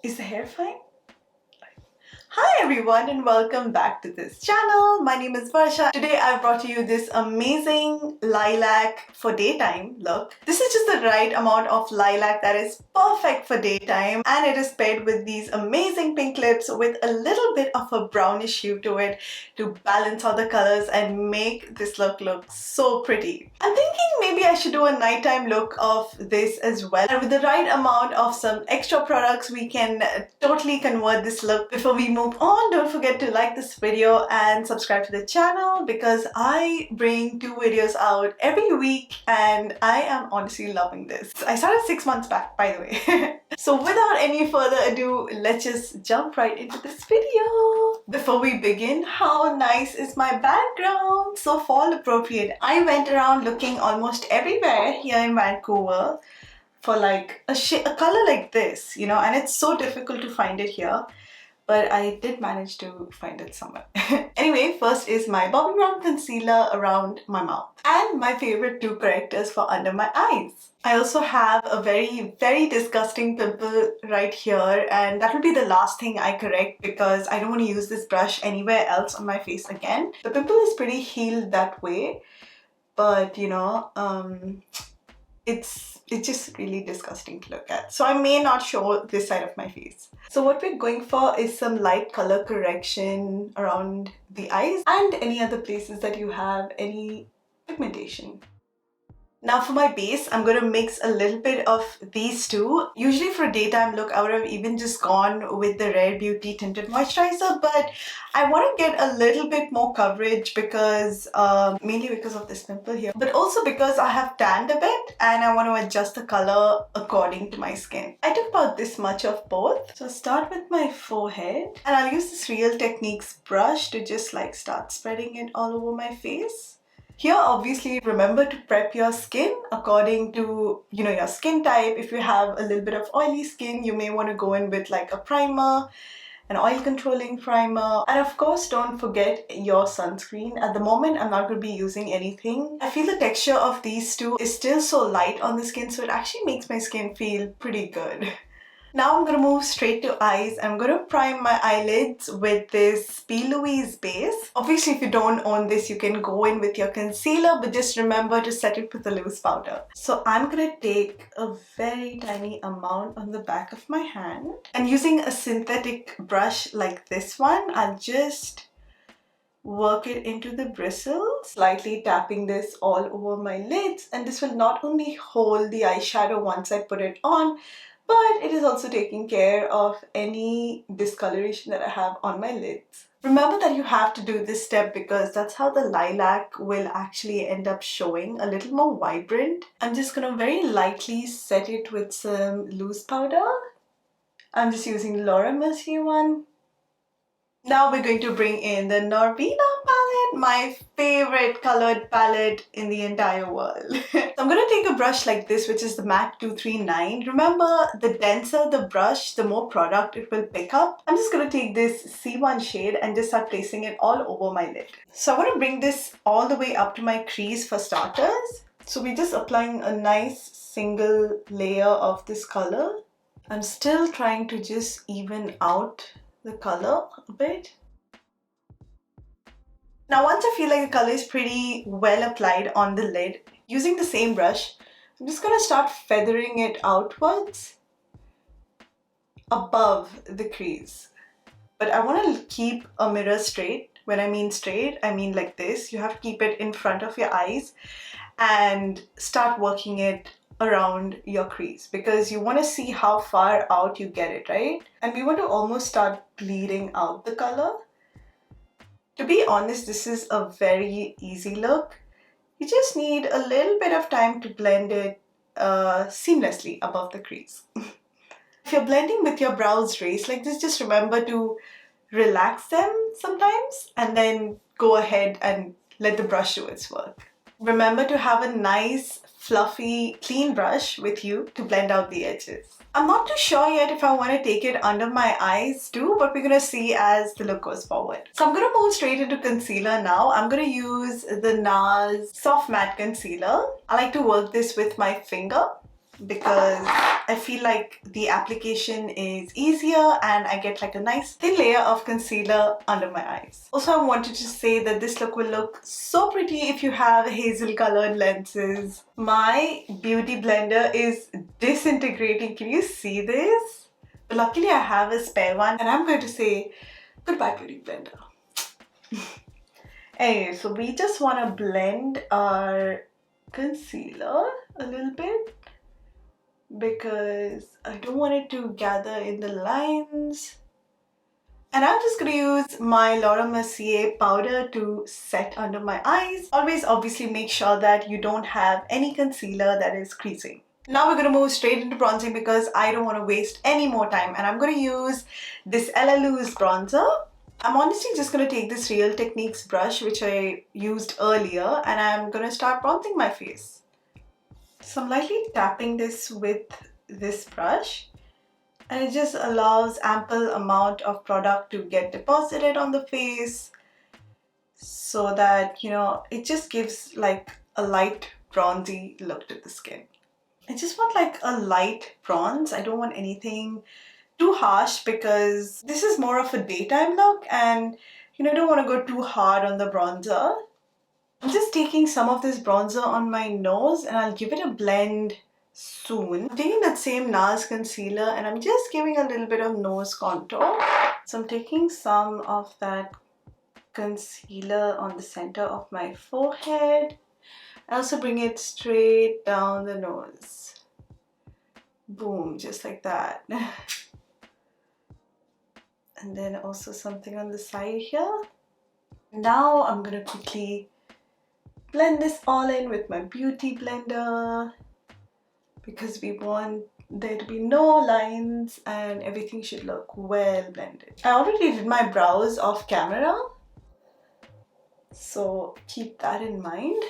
Is the hair fine? Hi everyone and welcome back to this channel. My name is Varsha. Today I've brought to you this amazing lilac for daytime look. This is just the right amount of lilac that is perfect for daytime, and it is paired with these amazing pink lips with a little bit of a brownish hue to it to balance out the colors and make this look so pretty. I'm thinking maybe I should do a nighttime look of this as well, and with the right amount of some extra products we can totally convert this look. Before we move on, don't forget to like this video and subscribe to the channel because I bring 2 videos out every week and I am honestly loving this. I started 6 months back, by the way. So without any further ado, let's just jump right into this video. Before we begin, how nice is my background? So fall appropriate. I went around looking almost everywhere here in Vancouver for like a color like this, you know, and it's so difficult to find it here. But I did manage to find it somewhere. Anyway, first is my Bobbi Brown concealer around my mouth and my favorite 2 correctors for under my eyes. I also have a very disgusting pimple right here, and that will be the last thing I correct because I don't want to use this brush anywhere else on my face again. The pimple is pretty healed that way, but you know, it's just really disgusting to look at. So I may not show this side of my face. So what we're going for is some light color correction around the eyes and any other places that you have any pigmentation. Now for my base, I'm going to mix a little bit of these two. Usually for a daytime look, I would have even just gone with the Rare Beauty Tinted Moisturizer, but I want to get a little bit more coverage because, mainly because of this pimple here, but also because I have tanned a bit and I want to adjust the color according to my skin. I took about this much of both. So I'll start with my forehead and I'll use this Real Techniques brush to just like start spreading it all over my face. Here, obviously, remember to prep your skin according to, you know, your skin type. If you have a little bit of oily skin, you may want to go in with like a primer, an oil controlling primer. And of course, don't forget your sunscreen. At the moment, I'm not going to be using anything. I feel the texture of these two is still so light on the skin, so it actually makes my skin feel pretty good. Now I'm going to move straight to eyes. I'm going to prime my eyelids with this LOUISE base. Obviously, if you don't own this, you can go in with your concealer, but just remember to set it with a loose powder. So I'm going to take a very tiny amount on the back of my hand. And using a synthetic brush like this one, I'll just work it into the bristles, slightly tapping this all over my lids. And this will not only hold the eyeshadow once I put it on, but it is also taking care of any discoloration that I have on my lids. Remember that you have to do this step because that's how the lilac will actually end up showing a little more vibrant. I'm just going to very lightly set it with some loose powder. I'm just using the Laura Mercier one. Now we're going to bring in the Norvina palette, my favorite colored palette in the entire world. So I'm going to take a brush like this, which is the MAC 239. Remember, the denser the brush, the more product it will pick up. I'm just going to take this C1 shade and just start placing it all over my lid. So I want to bring this all the way up to my crease for starters. So we're just applying a nice single layer of this color. I'm still trying to just even out the color a bit. Now once I feel like the color is pretty well applied on the lid, using the same brush, I'm just going to start feathering it outwards above the crease. But I want to keep a mirror straight. When I mean straight, I mean like this. You have to keep it in front of your eyes and start working it around your crease because you want to see how far out you get it, right? And we want to almost start bleeding out the color. To be honest, this is a very easy look. You just need a little bit of time to blend it seamlessly above the crease. If you're blending with your brows raised like this, just remember to relax them sometimes and then go ahead and let the brush do its work. Remember to have a nice, fluffy, clean brush with you to blend out the edges. I'm not too sure yet if I want to take it under my eyes too, but we're going to see as the look goes forward. So I'm going to move straight into concealer now. I'm going to use the NARS Soft Matte Concealer. I like to work this with my finger because I feel like the application is easier and I get like a nice thin layer of concealer under my eyes. Also, I wanted to say that this look will look so pretty if you have hazel colored lenses. My beauty blender is disintegrating. Can you see this? But luckily I have a spare one and I'm going to say goodbye beauty blender. Anyway, so we just want to blend our concealer a little bit because I don't want it to gather in the lines. And I'm just going to use my Laura Mercier powder to set under my eyes. Always obviously make sure that you don't have any concealer that is creasing. Now we're going to move straight into bronzing because I don't want to waste any more time, and I'm going to use this LOUISE bronzer. I'm honestly just going to take this Real Techniques brush which I used earlier and I'm going to start bronzing my face. So I'm lightly tapping this with this brush and it just allows ample amount of product to get deposited on the face so that, you know, it just gives like a light bronzy look to the skin. I just want like a light bronze. I don't want anything too harsh because this is more of a daytime look and you know, I don't want to go too hard on the bronzer. I'm just taking some of this bronzer on my nose and I'll give it a blend soon. I'm taking that same NARS concealer and I'm just giving a little bit of nose contour. So I'm taking some of that concealer on the center of my forehead. I also bring it straight down the nose. Boom, just like that. And then also something on the side here. Now I'm going to quickly blend this all in with my beauty blender because we want there to be no lines and everything should look well blended. I already did my brows off camera, so keep that in mind.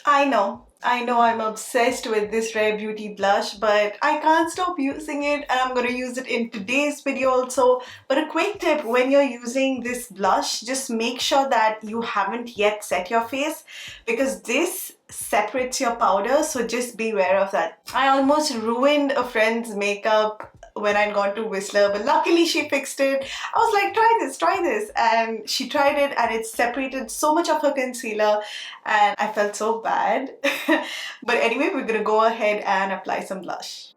I know I'm obsessed with this Rare Beauty blush, but I can't stop using it and I'm going to use it in today's video also. But a quick tip, when you're using this blush, just make sure that you haven't yet set your face because this separates your powder, so just beware of that. I almost ruined a friend's makeup when I'd gone to Whistler, but luckily she fixed it. I was like, try this, and she tried it and it separated so much of her concealer and I felt so bad. But anyway, we're gonna go ahead and apply some blush.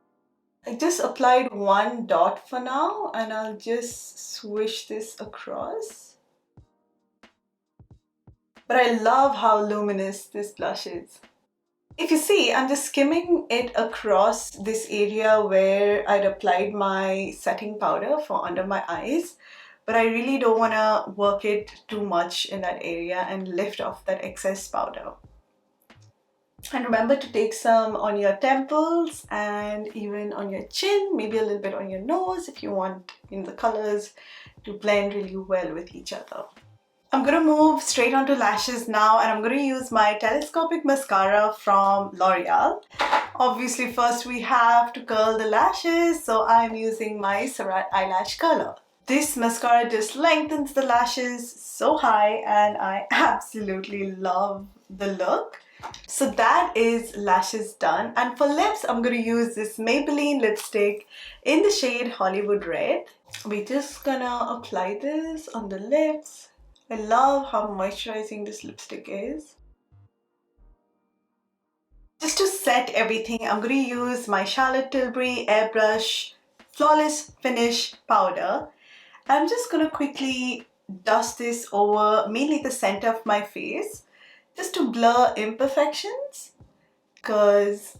I just applied one dot for now and I'll just swish this across. But I love how luminous this blush is. If you see, I'm just skimming it across this area where I'd applied my setting powder for under my eyes, but I really don't want to work it too much in that area and lift off that excess powder. And remember to take some on your temples and even on your chin, maybe a little bit on your nose if you want the colors to blend really well with each other. I'm going to move straight onto lashes now and I'm going to use my telescopic mascara from L'Oreal. Obviously first we have to curl the lashes, so I'm using my Surratt eyelash curler. This mascara just lengthens the lashes so high and I absolutely love the look. So that is lashes done, and for lips I'm going to use this Maybelline lipstick in the shade Hollywood Red. We're just gonna apply this on the lips. I love how moisturizing this lipstick is. Just to set everything, I'm going to use my Charlotte Tilbury Airbrush Flawless Finish powder. I'm just going to quickly dust this over mainly the center of my face just to blur imperfections because,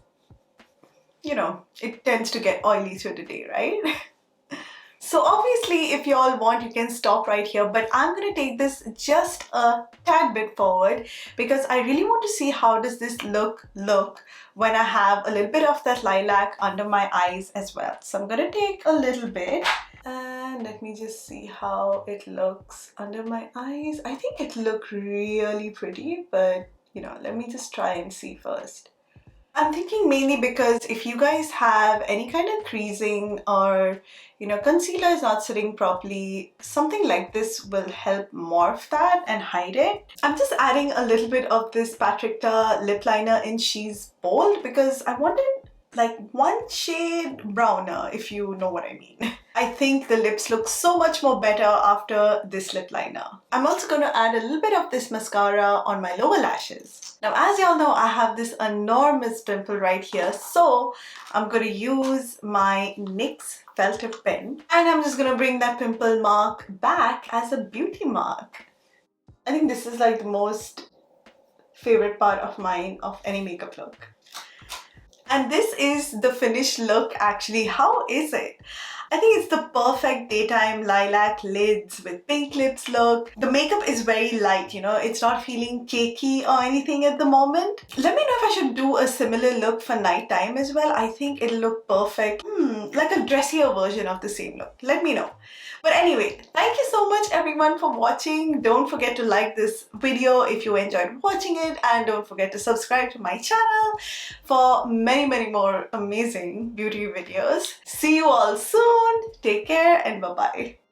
you know, it tends to get oily through the day, right? So obviously if you all want, you can stop right here, but I'm going to take this just a tad bit forward because I really want to see how does this look when I have a little bit of that lilac under my eyes as well. So I'm going to take a little bit and let me just see how it looks under my eyes. I think it looked really pretty, but you know, let me just try and see first. I'm thinking mainly because if you guys have any kind of creasing or, you know, concealer is not sitting properly, something like this will help morph that and hide it. I'm just adding a little bit of this Patrick Ta lip liner in She's Bold because I wanted like one shade browner, if you know what I mean. I think the lips look so much more better after this lip liner. I'm also going to add a little bit of this mascara on my lower lashes. Now, as y'all know, I have this enormous pimple right here, so I'm going to use my NYX felt tip pen and I'm just going to bring that pimple mark back as a beauty mark. I think this is like the most favorite part of mine of any makeup look. And this is the finished look actually. How is it? I think it's the perfect daytime lilac lids with pink lips look. The makeup is very light, you know, it's not feeling cakey or anything at the moment. Let me know if I should do a similar look for nighttime as well. I think it'll look perfect. Like a dressier version of the same look. Let me know. But anyway, thank you so much everyone for watching. Don't forget to like this video if you enjoyed watching it, and don't forget to subscribe to my channel for many more amazing beauty videos. See you all soon. Take care and bye-bye.